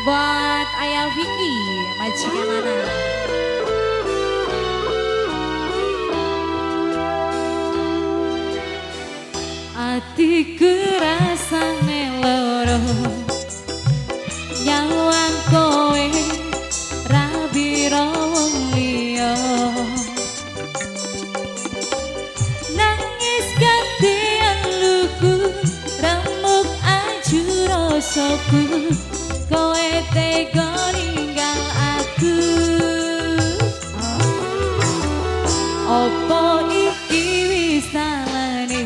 Buat Ayah Vicky, majikan mana? Atiku rasane loro, nyawang kowe rabiro wong liya. Nangis gantian luku, remuk aju rasaku, kowe tega ninggal aku. Opo iki wis salahne,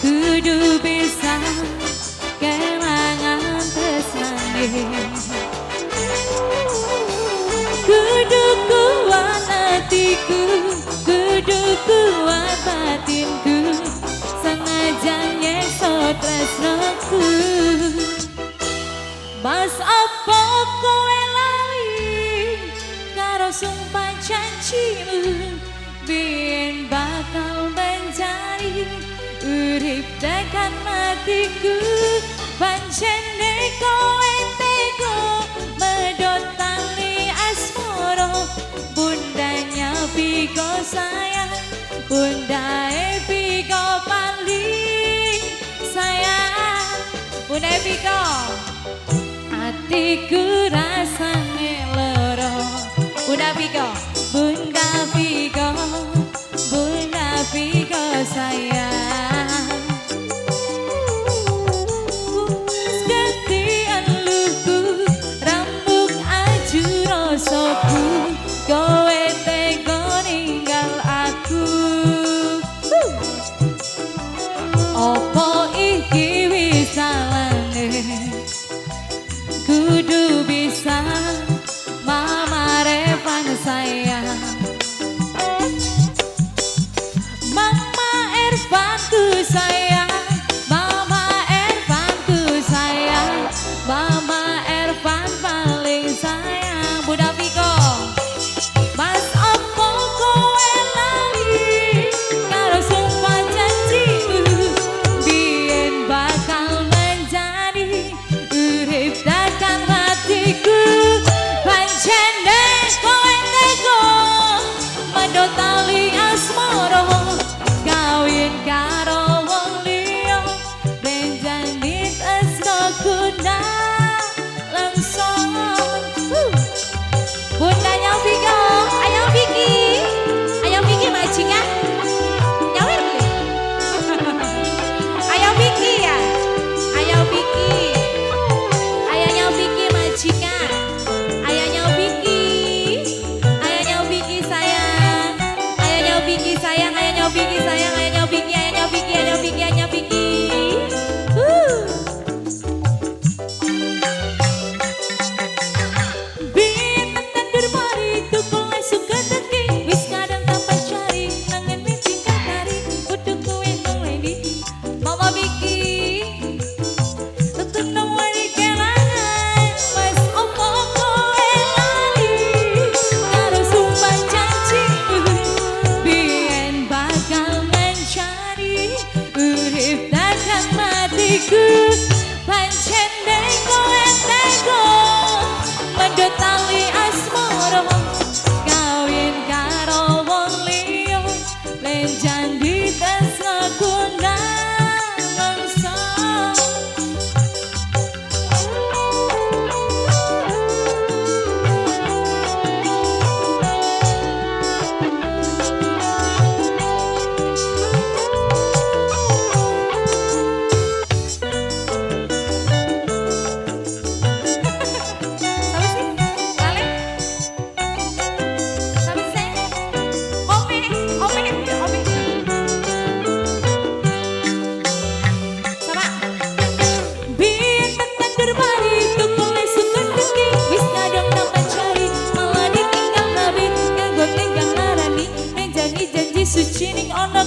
kudu bisa kelangan tresnane. Kudu kuat hatiku, kudu kuat batinku, senajan nyekso tresnaku. Mas apa kowe lali karo sumpah janjimu, biyen bakal mencari urip tekan matiku. Pancene kowe tega medhot tali asmara, bundanya piko sayang, bundae piko paling sayang. Bundae piko atiku rasane loro, bunda piko, bunda piko, bunda piko sayang. Gantian luku, rambut aju rasaku, kowe tega ninggal aku. Opo iki wis salahne, kudu bisa Mama Revan sayang. Mama Ervanku sayang, Mama Ervanku sayang, Mama Ervan paling sayang. Bunda Viko, Mas opo kowe lali karo sumpah janjimu, biyen bakal menjadi urip tekan hatiku. Pancene kowe tega medhot tali asmara, kawin karo wong liya, ben janji tresnaku langsung. Bundanya Viko, Ayah Vicky, Ayah Vicky majikan nyawer beli. Ayah Vicky ya, Ayah Vicky, ayahnya Vicky majikan, ayahnya Vicky, ayahnya Vicky sayang, ayahnya Vicky sayang, ayahnya Vicky sayang, ayahnya Vicky, ayahnya Vicky, ayahnya Vicky, ayahnya Vicky. Biyen tandur mari tukul suka teki, wis kadang tak pancari, nangen mimpi katari, kudu kowe ngeleni. Mama Vicky, tetep nomori kelangan, mas opo kowe lali karo sumpah janjimu, biyen bakal mencari urip tekan matiku. Pancene kowe tega medhot tali asmara, kawin karo wong liya, ben janji tresnaku langsung. Suci ning ono